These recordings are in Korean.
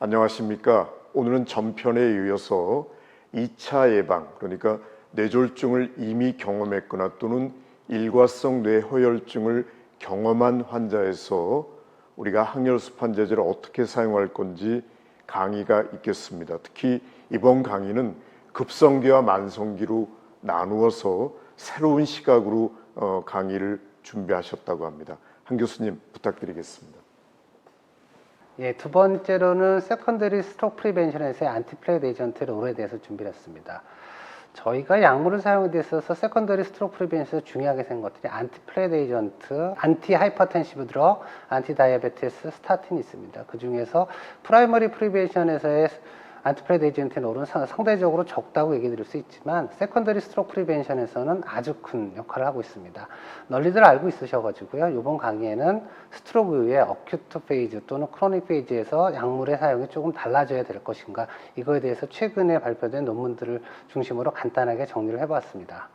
안녕하십니까. 오늘은 전편에 이어서 2차 예방, 그러니까 뇌졸중을 이미 경험했거나 또는 일과성 뇌허혈증을 경험한 환자에서 우리가 항열수판제제를 어떻게 사용할 건지 강의가 있겠습니다. 특히 이번 강의는 급성기와 만성기로 나누어서 새로운 시각으로 강의를 준비하셨다고 합니다. 한 교수님 부탁드리겠습니다. 예, 두 번째로는 세컨더리 스트로크 프리벤션에서의 안티플레이드 에이전트 롤에 대해서 준비를 했습니다. 저희가 약물을 사용에 있어서 세컨더리 스트로크 프리벤션에서 중요하게 생긴 것들이 안티플레이드 에이전트, 안티 하이퍼텐시브 드럭, 안티 다이아베티스, 스타틴이 있습니다. 그 중에서 프라이머리 프리벤션에서의 안티플레이드 에이전트 롤은 상대적으로 적다고 얘기 드릴 수 있지만 세컨더리 스트로크 프리벤션에서는 아주 큰 역할을 하고 있습니다. 널리들 알고 있으셔가지고요. 이번 강의에는 스트로크 이후에 어큐트 페이즈 또는 크로닉 페이즈에서 약물의 사용이 조금 달라져야 될 것인가, 이거에 대해서 최근에 발표된 논문들을 중심으로 간단하게 정리를 해봤습니다.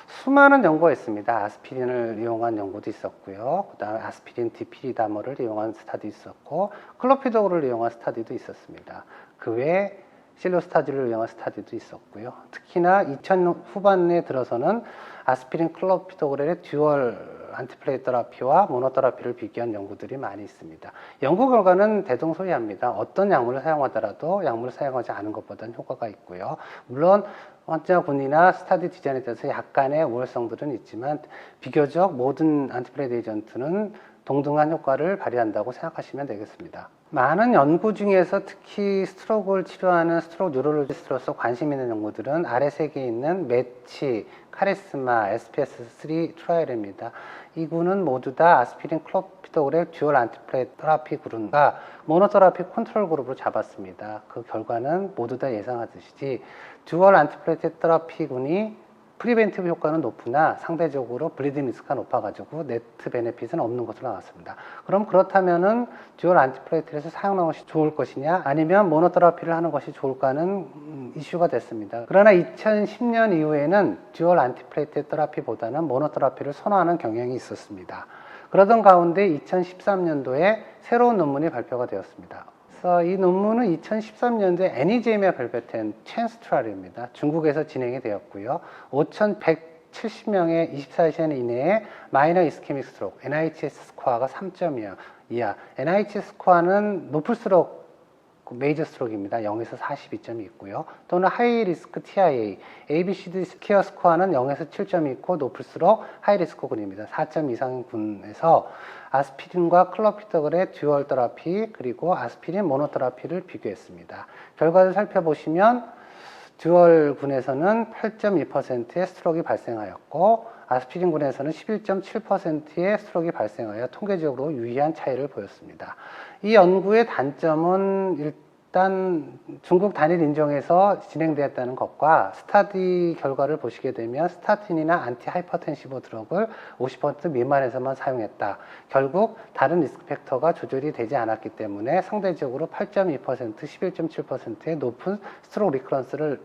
수많은 연구가 있습니다. 아스피린을 이용한 연구도 있었고요. 그 다음에 아스피린 디피리다머를 이용한 스타디 있었고, 클로피도그를 이용한 스타디도 있었습니다. 그 외에 실로스타디를 이용한 스타디도 있었고요. 특히나 2000년 후반에 들어서는 아스피린 클로피도그렐의 듀얼 안티플레이드 테라피와 모노테라피를 비교한 연구들이 많이 있습니다. 연구 결과는 대동소이합니다. 어떤 약물을 사용하더라도 약물을 사용하지 않은 것보다는 효과가 있고요. 물론 환자군이나 스타디 디자인에 대해서 약간의 우월성들은 있지만 비교적 모든 안티플레이드 에이전트는 동등한 효과를 발휘한다고 생각하시면 되겠습니다. 많은 연구 중에서 특히 스트로크를 치료하는 스트로크 뉴럴로지스트로서 관심 있는 연구들은 아래 세 개에 있는 매치, 카리스마, SPS3 트라이얼입니다. 이 군은 모두 다 아스피린 클로피도그렐 듀얼 안티플레이드 테라피 그룹과 모노테라피 컨트롤 그룹으로 잡았습니다. 그 결과는 모두 다 예상하듯이 듀얼 안티플레이드 테라피 군이 프리벤티브 효과는 높으나 상대적으로 블리딩 리스크가 높아가지고 네트 베네핏은 없는 것으로 나왔습니다. 그럼 그렇다면은 듀얼 안티플레이트에서 사용하는 것이 좋을 것이냐, 아니면 모노테라피를 하는 것이 좋을까는 이슈가 됐습니다. 그러나 2010년 이후에는 듀얼 안티플레이트 테라피보다는 모노테라피를 선호하는 경향이 있었습니다. 그러던 가운데 2013년도에 새로운 논문이 발표가 되었습니다. 이 논문은 2013년도에 NEJM에 발표된 챈스 트라이얼입니다. 중국에서 진행이 되었고요. 5,170명의 24시간 이내에 마이너 이스케믹 스트로크, NIHS 스코어가 3.2 이하. NIHS 스코어는 높을수록 메이저 스트로크입니다. 0에서 42점이 있고요. 또는 하이 리스크 TIA, ABCD 스퀘어 스코어는 0에서 7점이 있고 높을수록 하이 리스크 군입니다. 4점 이상 군에서 아스피린과 클로피도그렐의 듀얼 테라피 그리고 아스피린 모노테라피를 비교했습니다. 결과를 살펴보시면 듀얼 군에서는 8.2%의 스트로크가 발생하였고 아스피린 군에서는 11.7%의 스트로크가 발생하여 통계적으로 유의한 차이를 보였습니다. 이 연구의 단점은 일단 중국 단일 인정에서 진행되었다는 것과 스타디 결과를 보시게 되면 스타틴이나 안티 하이퍼텐시브 드럭을 50% 미만에서만 사용했다. 결국 다른 리스크 팩터가 조절이 되지 않았기 때문에 상대적으로 8.2%, 11.7%의 높은 스트로크 리커런스를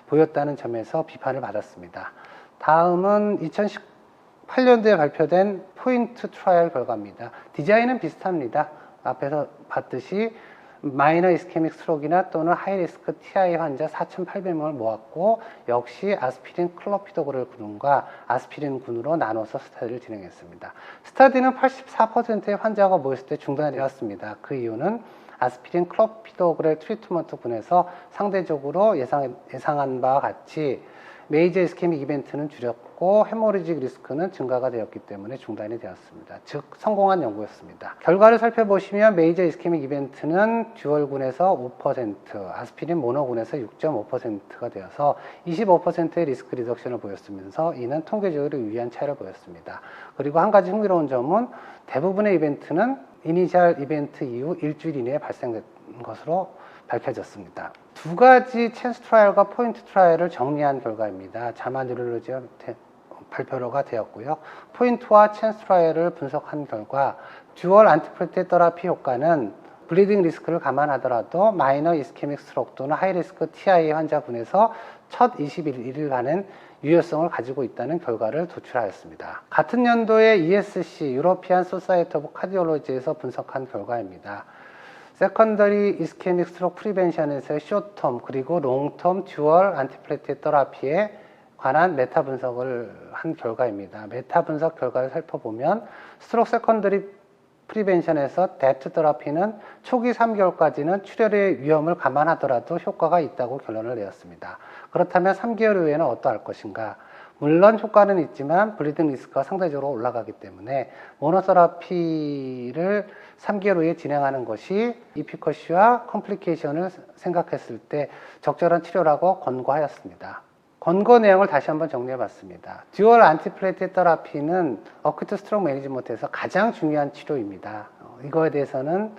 보였다는 점에서 비판을 받았습니다. 다음은 2018년도에 발표된 포인트 트라이얼 결과입니다. 디자인은 비슷합니다. 앞에서 봤듯이 마이너 이스케믹 스트로크나 또는 하이리스크 TI 환자 4,800명을 모았고 역시 아스피린 클로피도그렐 군과 아스피린 군으로 나눠서 스타디를 진행했습니다. 스타디는 84%의 환자가 모였을 때 중단이 되었습니다. 그 이유는 아스피린 클로피도그렐 트리트먼트 군에서 상대적으로 예상한 바와 같이 메이저 이스케믹 이벤트는 줄였고 헤모리직 리스크는 증가가 되었기 때문에 중단이 되었습니다. 즉 성공한 연구였습니다. 결과를 살펴보시면 메이저 이스케믹 이벤트는 듀얼군에서 5%, 아스피린 모노군에서 6.5%가 되어서 25%의 리스크 리덕션을 보였으면서 이는 통계적으로 유의한 차이를 보였습니다. 그리고 한 가지 흥미로운 점은 대부분의 이벤트는 이니셜 이벤트 이후 일주일 이내에 발생된 것으로 밝혀졌습니다. 두 가지 챈스 트라이얼과 포인트 트라이얼을 정리한 결과입니다. 자마 뉴럴로지 발표가 되었고요. 포인트와 챈스 트라이얼을 분석한 결과 듀얼 안티플레이트 테라피 효과는 블리딩 리스크를 감안하더라도 마이너 이스케믹 스트로크 또는 하이 리스크 TIA 환자군에서 첫 21일간은 유효성을 가지고 있다는 결과를 도출하였습니다. 같은 연도에 ESC, 유로피안 소사이티 오브 카디올로지에서 분석한 결과입니다. 세컨더리 이스케믹 스트로크 프리벤션에서의 쇼텀 그리고 롱텀 듀얼 안티플레이티드 테라피에 관한 메타 분석을 한 결과입니다. 메타 분석 결과를 살펴보면 스트로크 세컨더리 프리벤션에서 데트 테라피는 초기 3개월까지는 출혈의 위험을 감안하더라도 효과가 있다고 결론을 내었습니다. 그렇다면 3개월 이후에는 어떠할 것인가? 물론 효과는 있지만 블리딩 리스크가 상대적으로 올라가기 때문에 모노세라피를 3개월 후에 진행하는 것이 이피커시와 컴플리케이션을 생각했을 때 적절한 치료라고 권고하였습니다. 권고 내용을 다시 한번 정리해 봤습니다. 듀얼 안티플레이티드 테라피는 어큐트 스트로크 매니지먼트에서 가장 중요한 치료입니다. 이거에 대해서는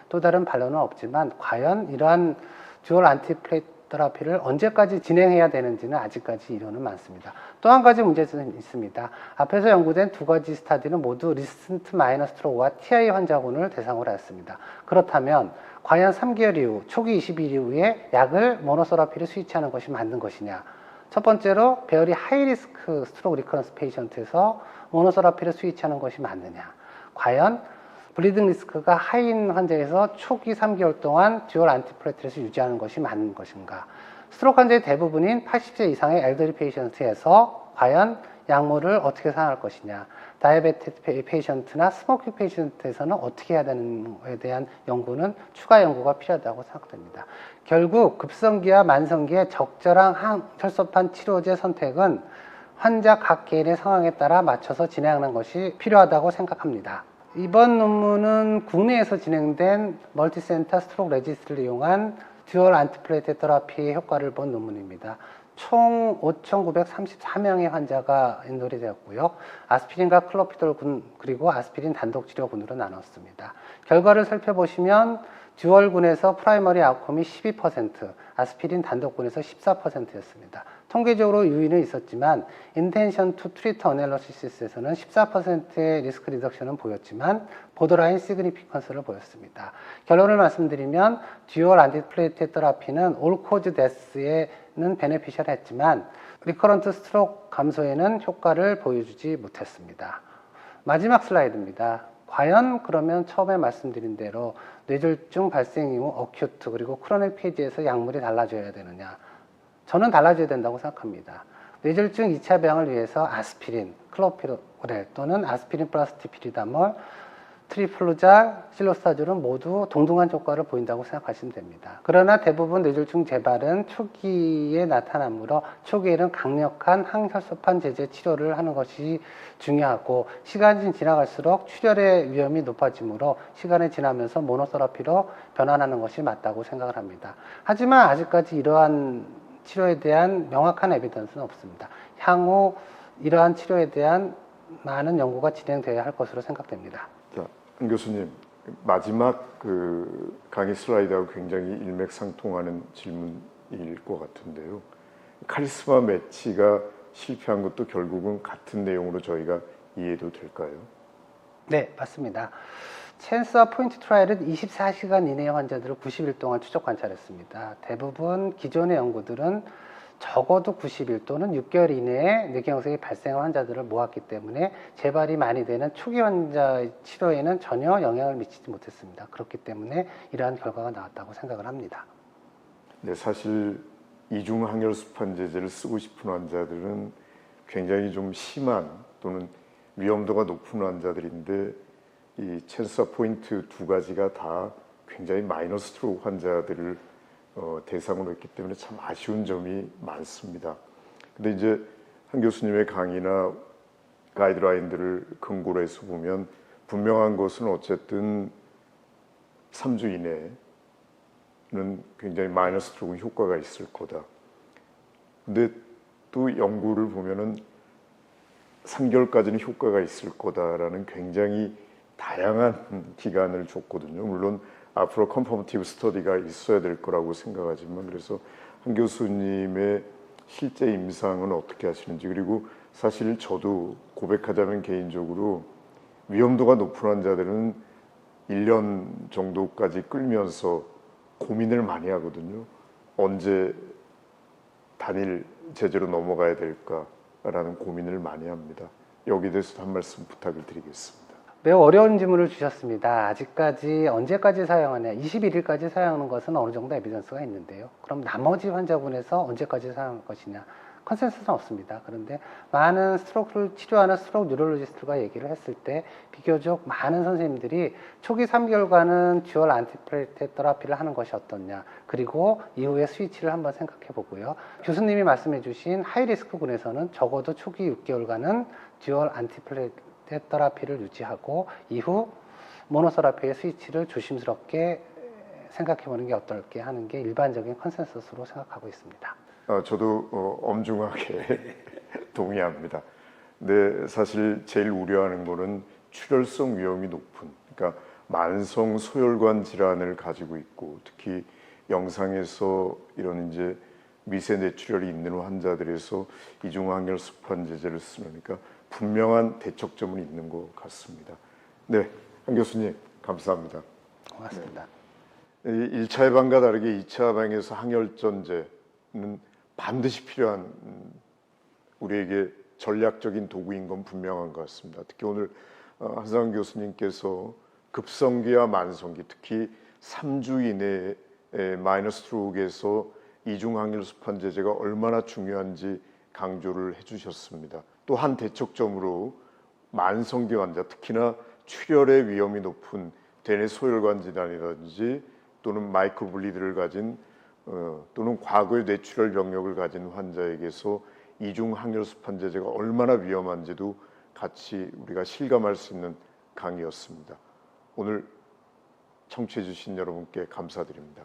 또 다른 반론은 없지만 과연 이러한 듀얼 안티플레이티드 테라피를 언제까지 진행해야 되는지는 아직까지 이론은 많습니다. 또 한 가지 문제는 있습니다. 앞에서 연구된 두 가지 스타디는 모두 리센트 마이너 스트로크와 TI 환자군을 대상으로 했습니다. 그렇다면 과연 3개월 이후, 초기 20일 이후에 약을 모노세라피를 스위치하는 것이 맞는 것이냐? 첫 번째로 베어리 하이리스크 스트로크 리커런스 페이션트에서 모노세라피를 스위치하는 것이 맞느냐? 과연 블리딩 리스크가 하이인 환자에서 초기 3개월 동안 듀얼 안티플레이티드를 유지하는 것이 맞는 것인가? 스트로크 환자의 대부분인 80세 이상의 엘더리 페이션트에서 과연 약물을 어떻게 사용할 것이냐? 다이아베티스 페이션트나 스모킹 페이션트에서는 어떻게 해야 되는지에 대한 연구는 추가 연구가 필요하다고 생각됩니다. 결국 급성기와 만성기의 적절한 항혈소판 치료제 선택은 환자 각 개인의 상황에 따라 맞춰서 진행하는 것이 필요하다고 생각합니다. 이번 논문은 국내에서 진행된 멀티센터 스트로크 레지스트를 이용한 듀얼 안티플레이티드 테라피의 효과를 본 논문입니다. 총 5,934명의 환자가 인솔이 되었고요. 아스피린과 클로피돌군 그리고 아스피린 단독 치료군으로 나눴습니다. 결과를 살펴보시면 듀얼군에서 프라이머리 아웃컴이 12%, 아스피린 단독군에서 14%였습니다. 통계적으로 유의는 있었지만 인텐션 투 트리트 어널리시스에서는 14%의 리스크 리덕션은 보였지만 보더라인 시그니피컨스를 보였습니다. 결론을 말씀드리면 듀얼 안티플레이티드 테라피는 올 코즈 데스에는 베네피셜했지만 리커런트 스트로크 감소에는 효과를 보여주지 못했습니다. 마지막 슬라이드입니다. 과연 그러면 처음에 말씀드린 대로 뇌졸중 발생 이후 어큐트 그리고 크로닉 페이지에서 약물이 달라져야 되느냐? 저는 달라져야 된다고 생각합니다. 뇌졸중 2차 병을 위해서 아스피린, 클로피도그렐 또는 아스피린 플러스 디피리다몰, 트리플루잘, 실로스타졸은 모두 동등한 효과를 보인다고 생각하시면 됩니다. 그러나 대부분 뇌졸중 재발은 초기에 나타나므로 초기에는 강력한 항혈소판 제제 치료를 하는 것이 중요하고 시간이 지나갈수록 출혈의 위험이 높아지므로 시간이 지나면서 모노세라피로 변환하는 것이 맞다고 생각을 합니다. 하지만 아직까지 이러한 치료에 대한 명확한 에비던스는 없습니다. 향후 이러한 치료에 대한 많은 연구가 진행되어야 할 것으로 생각됩니다. 자, 한 교수님, 마지막 강의 슬라이드하고 굉장히 일맥상통하는 질문일 것 같은데요. 카리스마 매치가 실패한 것도 결국은 같은 내용으로 저희가 이해도 될까요? 네, 맞습니다. 챈서 포인트 트라이얼은 24시간 이내의 환자들을 90일 동안 추적 관찰했습니다. 대부분 기존의 연구들은 적어도 90일 또는 6개월 이내에 뇌경색이 발생한 환자들을 모았기 때문에 재발이 많이 되는 초기 환자의 치료에는 전혀 영향을 미치지 못했습니다. 그렇기 때문에 이러한 결과가 나왔다고 생각을 합니다. 네, 사실 이중 항혈소판 제제를 쓰고 싶은 환자들은 굉장히 좀 심한 또는 위험도가 높은 환자들인데 이 챈서 포인트 두 가지가 다 굉장히 마이너 스트로크 환자들을 대상으로 했기 때문에 참 아쉬운 점이 많습니다. 근데 이제 한 교수님의 강의나 가이드라인들을 근거로 해서 보면 분명한 것은 어쨌든 3주 이내는 굉장히 마이너 스트로크 효과가 있을 거다. 근데 또 연구를 보면은 3개월까지는 효과가 있을 거다라는 굉장히 다양한 기간을 줬거든요. 물론 앞으로 컨퍼머티브 스터디가 있어야 될 거라고 생각하지만 그래서 한 교수님의 실제 임상은 어떻게 하시는지 그리고 사실 저도 고백하자면 개인적으로 위험도가 높은 환자들은 1년 정도까지 끌면서 고민을 많이 하거든요. 언제 단일 제재로 넘어가야 될까라는 고민을 많이 합니다. 여기에 대해서 한 말씀 부탁을 드리겠습니다. 매우 어려운 질문을 주셨습니다. 아직까지 언제까지 사용하냐? 21일까지 사용하는 것은 어느 정도 에비던스가 있는데요. 그럼 나머지 환자분에서 언제까지 사용할 것이냐? 컨센서스는 없습니다. 그런데 많은 스트로크를 치료하는 스트로크 뉴럴로지스트가 얘기를 했을 때 비교적 많은 선생님들이 초기 3개월간은 듀얼 안티플레이트 테라피를 하는 것이 어떻냐, 그리고 이후에 스위치를 한번 생각해 보고요. 교수님이 말씀해 주신 하이리스크군에서는 적어도 초기 6개월간은 듀얼 안티플레이트 테라피를 유지하고 이후 모노세라피의 스위치를 조심스럽게 생각해 보는 게 어떨까 하는 게 일반적인 컨센서스로 생각하고 있습니다. 저도 엄중하게 동의합니다. 근데 사실 제일 우려하는 거는 출혈성 위험이 높은, 그러니까 만성 소혈관 질환을 가지고 있고 특히 영상에서 이런 이제 미세 뇌출혈이 있는 환자들에서 이중항열 수판제제를 쓰니까 분명한 대척점은 있는 것 같습니다. 네, 한 교수님 감사합니다. 고맙습니다. 1차 예방과 다르게 2차 예방에서 항혈전제는 반드시 필요한 우리에게 전략적인 도구인 건 분명한 것 같습니다. 특히 오늘 한상원 교수님께서 급성기와 만성기, 특히 3주 이내에 마이너스 스트로크에서 이중항열 수판제제가 얼마나 중요한지 강조를 해주셨습니다. 또 한 대척점으로 만성기 환자, 특히나 출혈의 위험이 높은 대뇌 소혈관 질환이라든지 또는 마이크로블리드를 가진 또는 과거의 뇌출혈 병력을 가진 환자에게서 이중 항열 수판제제가 얼마나 위험한지도 같이 우리가 실감할 수 있는 강의였습니다. 오늘 청취해 주신 여러분께 감사드립니다.